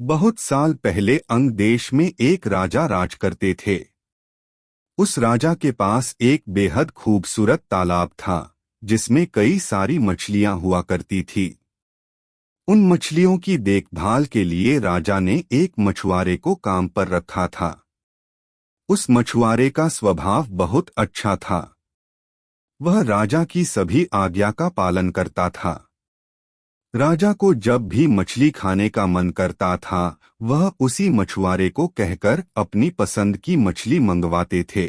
बहुत साल पहले अंग देश में एक राजा राज करते थे। उस राजा के पास एक बेहद खूबसूरत तालाब था, जिसमें कई सारी मछलियां हुआ करती थी। उन मछलियों की देखभाल के लिए राजा ने एक मछुआरे को काम पर रखा था। उस मछुआरे का स्वभाव बहुत अच्छा था। वह राजा की सभी आज्ञा का पालन करता था। राजा को जब भी मछली खाने का मन करता था, वह उसी मछुआरे को कहकर अपनी पसंद की मछली मंगवाते थे।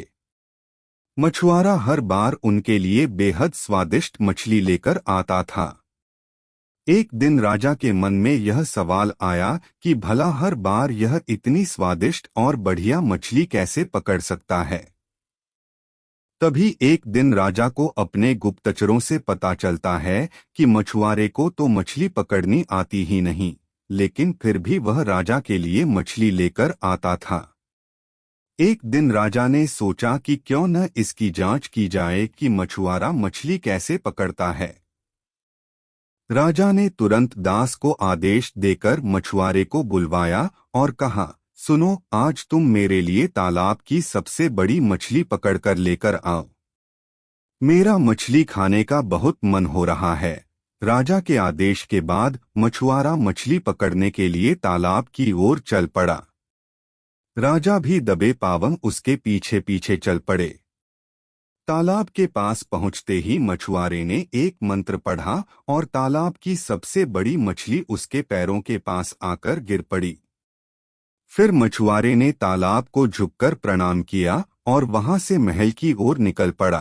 मछुआरा हर बार उनके लिए बेहद स्वादिष्ट मछली लेकर आता था। एक दिन राजा के मन में यह सवाल आया कि भला हर बार यह इतनी स्वादिष्ट और बढ़िया मछली कैसे पकड़ सकता है। तभी एक दिन राजा को अपने गुप्तचरों से पता चलता है कि मछुआरे को तो मछली पकड़नी आती ही नहीं, लेकिन फिर भी वह राजा के लिए मछली लेकर आता था। एक दिन राजा ने सोचा कि क्यों न इसकी जांच की जाए कि मछुआरा मछली कैसे पकड़ता है। राजा ने तुरंत दास को आदेश देकर मछुआरे को बुलवाया और कहा, सुनो, आज तुम मेरे लिए तालाब की सबसे बड़ी मछली पकड़कर लेकर आओ। मेरा मछली खाने का बहुत मन हो रहा है। राजा के आदेश के बाद मछुआरा मछली पकड़ने के लिए तालाब की ओर चल पड़ा। राजा भी दबे पांव उसके पीछे पीछे चल पड़े। तालाब के पास पहुंचते ही मछुआरे ने एक मंत्र पढ़ा और तालाब की सबसे बड़ी मछली उसके पैरों के पास आकर गिर पड़ी। फिर मछुआरे ने तालाब को झुककर प्रणाम किया और वहां से महल की ओर निकल पड़ा।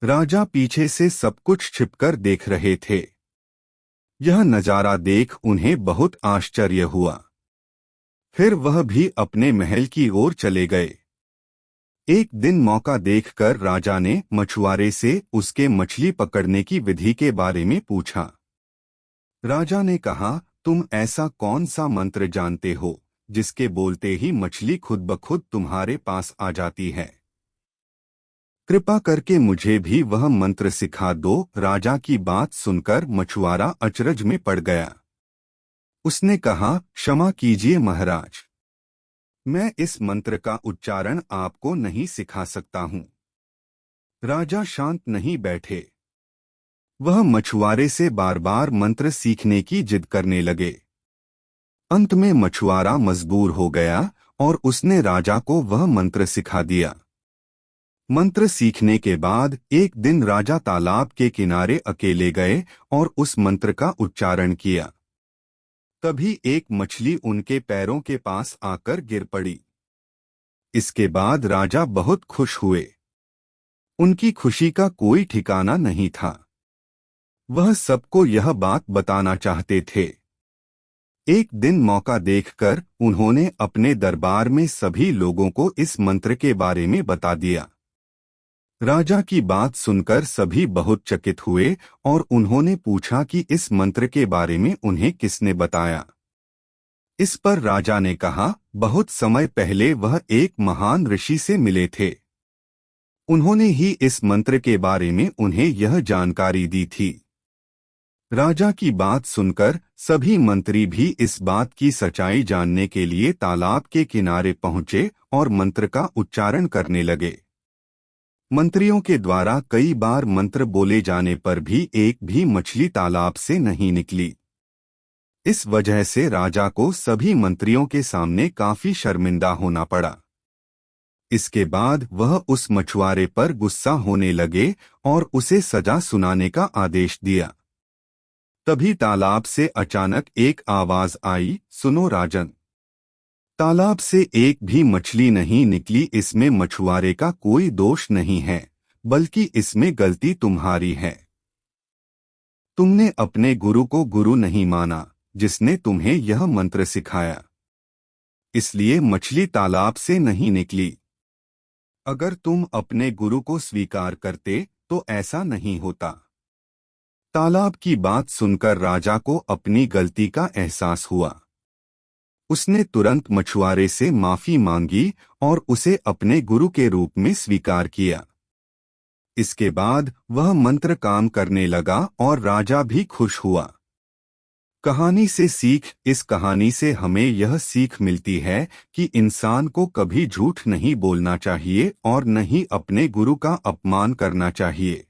राजा पीछे से सब कुछ छिपकर देख रहे थे। यह नजारा देख उन्हें बहुत आश्चर्य हुआ। फिर वह भी अपने महल की ओर चले गए। एक दिन मौका देखकर राजा ने मछुआरे से उसके मछली पकड़ने की विधि के बारे में पूछा। राजा ने कहा, तुम ऐसा कौन सा मंत्र जानते हो जिसके बोलते ही मछली खुद ब खुद तुम्हारे पास आ जाती है? कृपा करके मुझे भी वह मंत्र सिखा दो। राजा की बात सुनकर मछुआरा अचरज में पड़ गया। उसने कहा, क्षमा कीजिए महाराज, मैं इस मंत्र का उच्चारण आपको नहीं सिखा सकता हूँ। राजा शांत नहीं बैठे। वह मछुआरे से बार बार मंत्र सीखने की जिद करने लगे। अंत में मछुआरा मजबूर हो गया और उसने राजा को वह मंत्र सिखा दिया। मंत्र सीखने के बाद एक दिन राजा तालाब के किनारे अकेले गए और उस मंत्र का उच्चारण किया। तभी एक मछली उनके पैरों के पास आकर गिर पड़ी। इसके बाद राजा बहुत खुश हुए। उनकी खुशी का कोई ठिकाना नहीं था। वह सबको यह बात बताना चाहते थे। एक दिन मौका देखकर उन्होंने अपने दरबार में सभी लोगों को इस मंत्र के बारे में बता दिया। राजा की बात सुनकर सभी बहुत चकित हुए और उन्होंने पूछा कि इस मंत्र के बारे में उन्हें किसने बताया। इस पर राजा ने कहा, बहुत समय पहले वह एक महान ऋषि से मिले थे। उन्होंने ही इस मंत्र के बारे में उन्हें यह जानकारी दी थी। राजा की बात सुनकर सभी मंत्री भी इस बात की सच्चाई जानने के लिए तालाब के किनारे पहुंचे और मंत्र का उच्चारण करने लगे। मंत्रियों के द्वारा कई बार मंत्र बोले जाने पर भी एक भी मछली तालाब से नहीं निकली। इस वजह से राजा को सभी मंत्रियों के सामने काफी शर्मिंदा होना पड़ा। इसके बाद वह उस मछुआरे पर गुस्सा होने लगे और उसे सजा सुनाने का आदेश दिया। तभी तालाब से अचानक एक आवाज आई, सुनो राजन, तालाब से एक भी मछली नहीं निकली। इसमें मछुआरे का कोई दोष नहीं है, बल्कि इसमें गलती तुम्हारी है। तुमने अपने गुरु को गुरु नहीं माना, जिसने तुम्हें यह मंत्र सिखाया। इसलिए मछली तालाब से नहीं निकली। अगर तुम अपने गुरु को स्वीकार करते तो ऐसा नहीं होता। तालाब की बात सुनकर राजा को अपनी गलती का एहसास हुआ। उसने तुरंत मछुआरे से माफी मांगी और उसे अपने गुरु के रूप में स्वीकार किया। इसके बाद वह मंत्र काम करने लगा और राजा भी खुश हुआ। कहानी से सीख। इस कहानी से हमें यह सीख मिलती है कि इंसान को कभी झूठ नहीं बोलना चाहिए और न ही अपने गुरु का अपमान करना चाहिए।